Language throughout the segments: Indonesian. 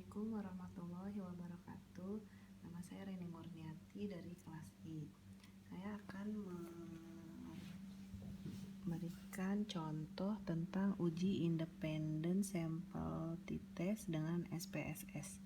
Assalamualaikum warahmatullahi wabarakatuh. Nama saya Reni Murniati dari kelas I. Saya akan memberikan contoh tentang uji independen sampel t-test dengan SPSS.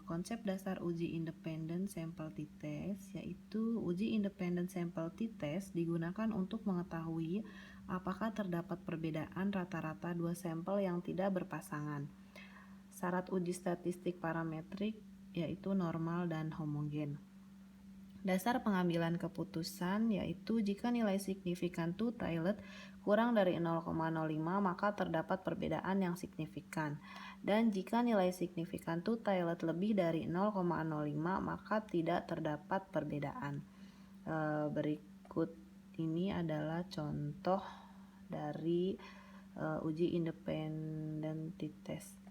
Konsep dasar uji independen sampel t-test yaitu uji independen sampel t-test digunakan untuk mengetahui apakah terdapat perbedaan rata-rata dua sampel yang tidak berpasangan. Syarat uji statistik parametrik yaitu normal dan homogen. Dasar pengambilan keputusan yaitu jika nilai signifikan two-tailed kurang dari 0,05 maka terdapat perbedaan yang signifikan. Dan jika nilai signifikan two-tailed lebih dari 0,05 maka tidak terdapat perbedaan. Berikut ini adalah contoh dari uji independen t-test.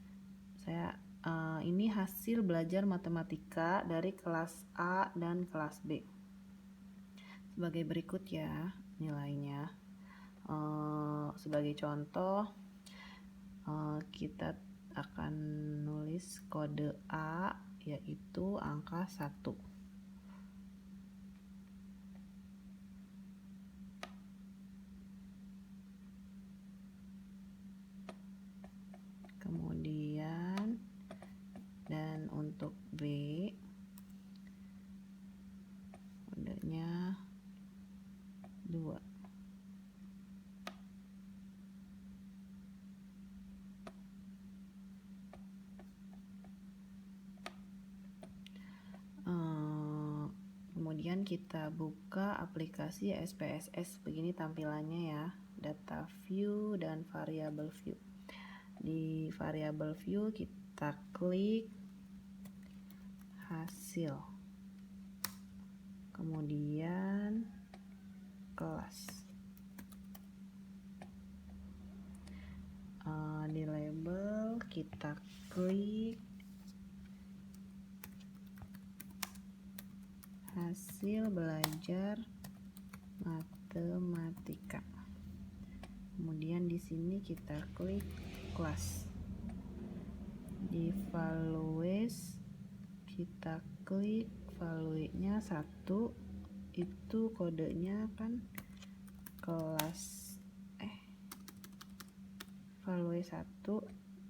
Ini hasil belajar matematika dari kelas A dan kelas B. Sebagai berikut ya nilainya. Sebagai contoh, kita akan nulis kode A yaitu angka 1. Kemudian dan untuk B kodenya 2. Kemudian kita buka aplikasi SPSS. Begini tampilannya ya, data view dan variable view. Di variable view kita klik hasil, kemudian kelas. Di label kita klik hasil belajar matematika. Kemudian di sini kita klik kelas. Di values kita klik value-nya 1, itu kodenya kan kelas value 1,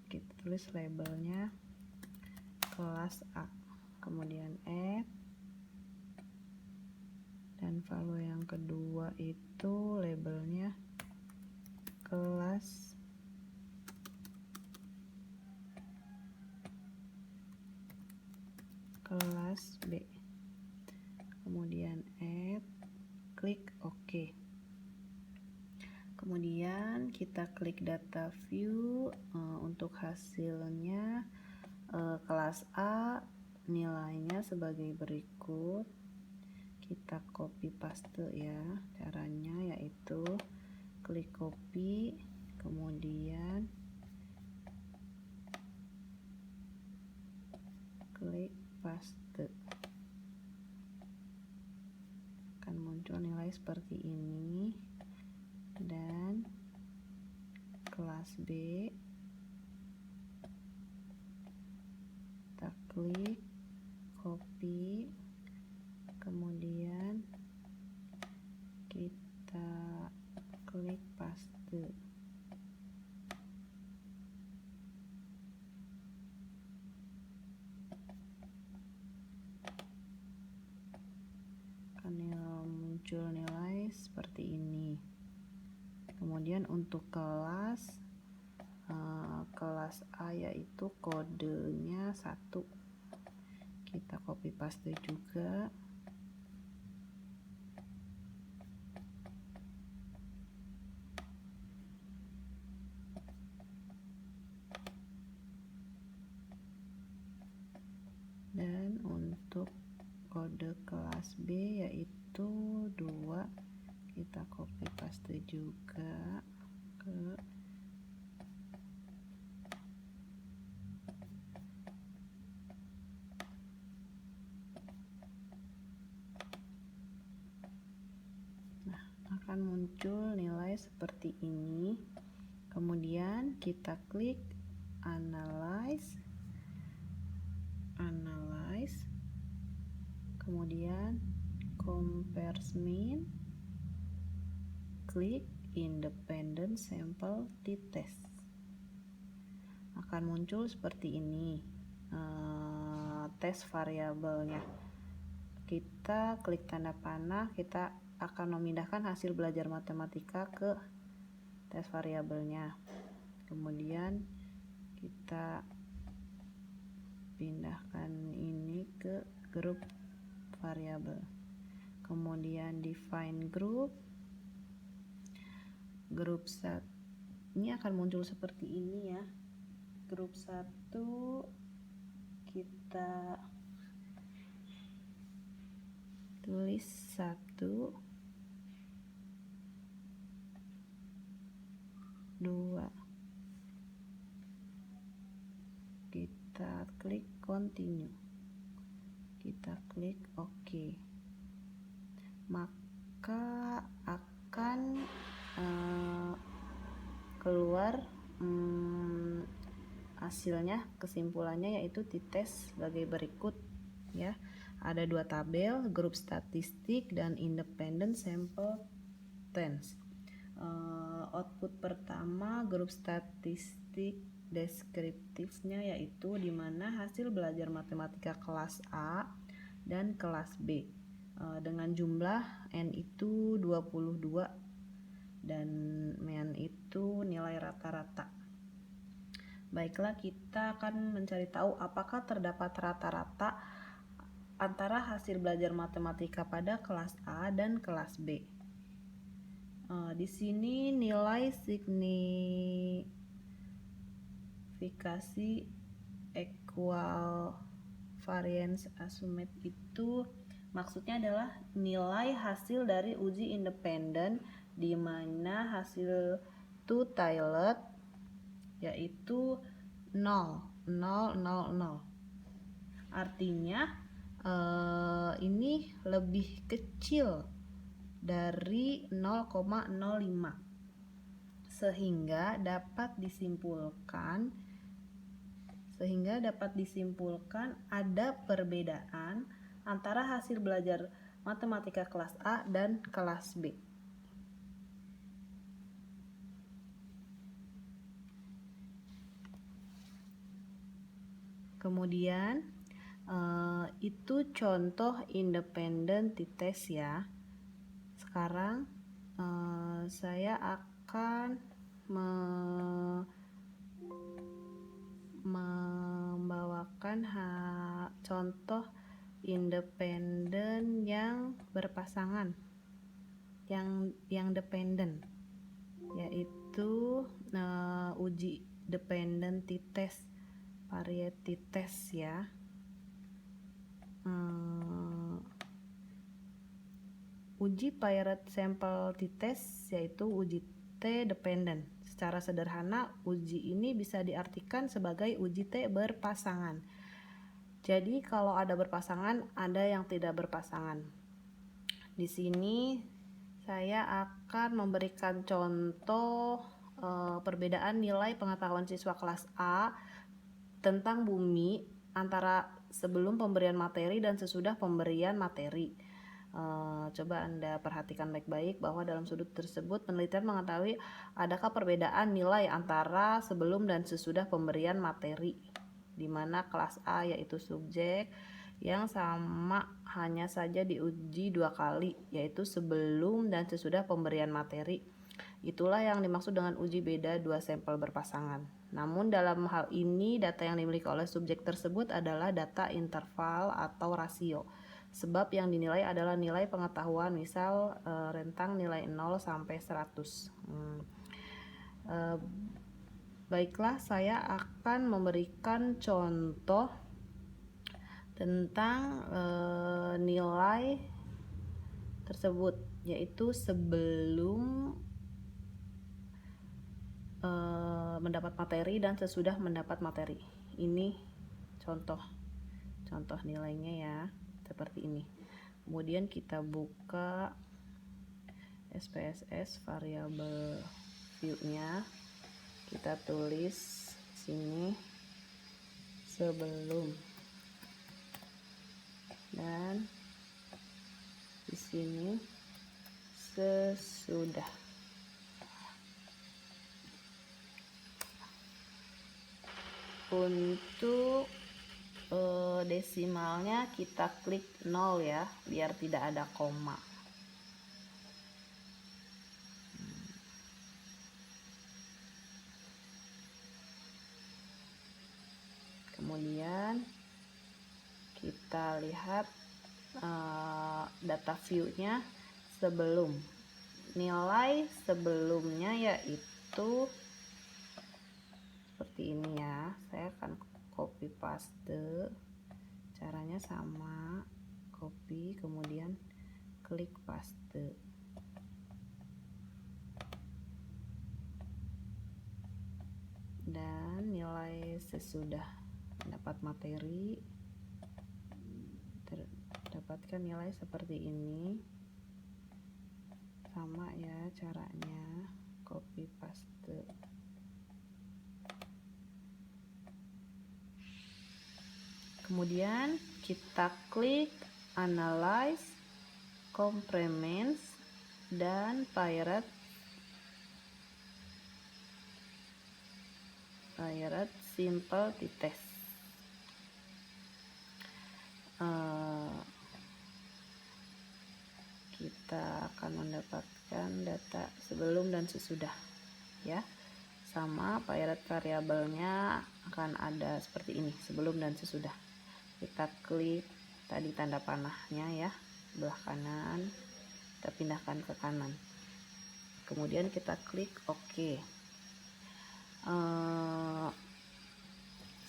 kita tulis labelnya kelas A, kemudian add, dan value yang kedua itu labelnya kelas B, kemudian add, klik OK. Kemudian kita klik data view. Untuk hasilnya kelas A nilainya sebagai berikut. Kita copy paste ya, caranya yaitu klik copy, kemudian klik paste. Akan muncul nilai seperti ini. Dan kelas B kita klik copy, kemudian kita klik paste. Akan muncul nilai seperti ini. Kemudian untuk kelas A yaitu kodenya 1, kita copy paste juga. Dan untuk kode kelas B yaitu 2, kita copy paste juga ke akan muncul nilai seperti ini. Kemudian kita klik analyze, analyze, kemudian compares mean, klik independent sample t-test. Akan muncul seperti ini tes variabelnya. Kita klik tanda panah, kita akan memindahkan hasil belajar matematika ke tes variabelnya. Kemudian kita pindahkan ini ke grup variabel. Kemudian define group ini akan muncul seperti ini ya. Grup 1 kita tulis 1, 2, kita klik continue, kita klik OK, maka akan keluar hasilnya, kesimpulannya yaitu t-test sebagai berikut ya. Ada 2 tabel, grup statistik dan independent sample test. Output pertama grup statistik deskriptifnya yaitu dimana hasil belajar matematika kelas A dan kelas B dengan jumlah N itu 22 dan MEN itu nilai rata-rata. Baiklah, kita akan mencari tahu apakah terdapat rata-rata antara hasil belajar matematika pada kelas A dan kelas B. Di sini nilai signifikasi equal variance assumed itu maksudnya adalah nilai hasil dari uji independen di mana hasil two-tailed yaitu 0, 0, 0, 0. Artinya ini lebih kecil dari 0,05 sehingga dapat disimpulkan ada perbedaan antara hasil belajar matematika kelas A dan kelas B. Kemudian itu contoh independent t-test ya. Sekarang saya akan membawakan contoh independen yang berpasangan, yang dependen, yaitu uji dependent t-test, variety test ya. Uji paired sample t-test yaitu uji T-dependent. Secara sederhana, uji ini bisa diartikan sebagai uji T berpasangan. Jadi kalau ada berpasangan, ada yang tidak berpasangan. Di sini saya akan memberikan contoh perbedaan nilai pengetahuan siswa kelas A tentang bumi antara sebelum pemberian materi dan sesudah pemberian materi. Coba Anda perhatikan baik-baik bahwa dalam sudut tersebut penelitian mengetahui adakah perbedaan nilai antara sebelum dan sesudah pemberian materi, di mana kelas A yaitu subjek yang sama hanya saja diuji 2 kali, yaitu sebelum dan sesudah pemberian materi. Itulah yang dimaksud dengan uji beda 2 sampel berpasangan. Namun dalam hal ini data yang dimiliki oleh subjek tersebut adalah data interval atau rasio. Sebab yang dinilai adalah nilai pengetahuan, misal rentang nilai 0 sampai 100. Baiklah, saya akan memberikan contoh tentang nilai tersebut, yaitu sebelum mendapat materi dan sesudah mendapat materi. Ini contoh nilainya ya, seperti ini. Kemudian kita buka SPSS variable view-nya, kita tulis sini sebelum dan di sini sesudah. Untuk desimalnya kita klik 0 ya, biar tidak ada koma. Kemudian kita lihat data view-nya sebelum. Nilai sebelumnya yaitu seperti ini ya. Saya akan copy paste. Caranya sama, copy kemudian klik paste. Dan nilai sesudah mendapat materi, dapatkan nilai seperti ini. Sama ya caranya, copy paste. Kemudian kita klik analyze, complements, dan pirate simple t-test. Kita akan mendapatkan data sebelum dan sesudah ya. Sama pirate variabelnya akan ada seperti ini, sebelum dan sesudah. Kita klik tadi tanda panahnya ya, belah kanan, kita pindahkan ke kanan, kemudian kita klik OK.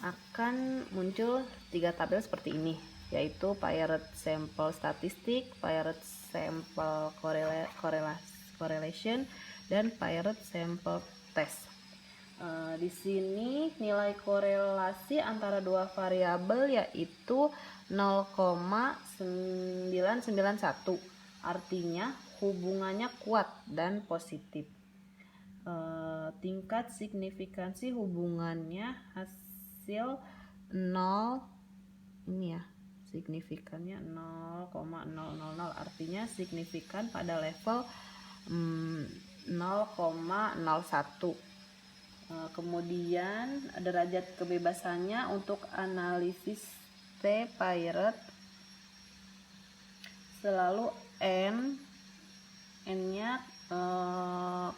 Akan muncul 3 tabel seperti ini, yaitu pirate sample statistik, pirate sample correlation, dan pirate sample test. Di sini nilai korelasi antara dua variabel yaitu 0,991, artinya hubungannya kuat dan positif. Tingkat signifikansi hubungannya hasil 0 ini ya, signifikannya 0,000, artinya signifikan pada level 0,01. Kemudian derajat kebebasannya untuk analisis t-pirate selalu n-nya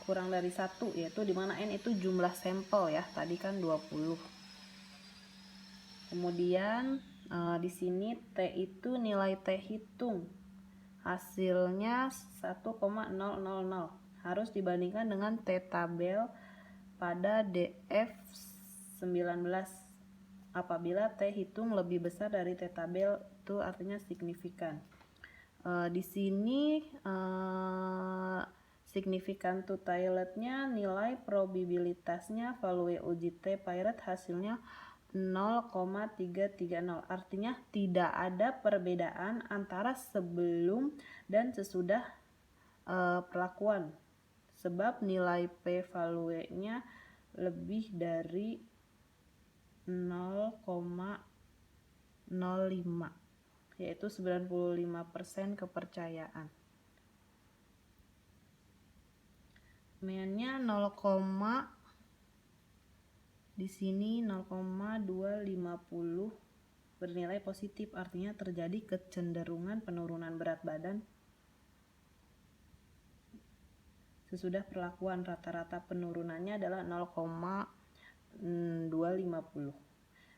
kurang dari 1, yaitu dimana n itu jumlah sampel ya, tadi kan 20. Kemudian di sini t itu nilai t hitung, hasilnya 1,000, harus dibandingkan dengan t tabel pada DF19. Apabila t hitung lebih besar dari t tabel, itu artinya signifikan. Di sini signifikan to tiletnya nilai probabilitasnya value uji t-pirate hasilnya 0,330, artinya tidak ada perbedaan antara sebelum dan sesudah perlakuan, sebab nilai p value-nya lebih dari 0,05, yaitu 95% kepercayaan. Meannya 0, di sini 0,250 bernilai positif, artinya terjadi kecenderungan penurunan berat badan sesudah perlakuan. Rata-rata penurunannya adalah 0,250.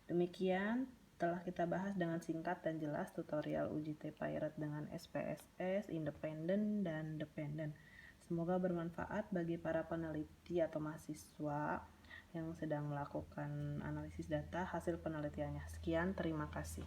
Demikian telah kita bahas dengan singkat dan jelas tutorial uji t-pirate dengan SPSS, independen dan dependen. Semoga bermanfaat bagi para peneliti atau mahasiswa yang sedang melakukan analisis data hasil penelitiannya. Sekian, terima kasih.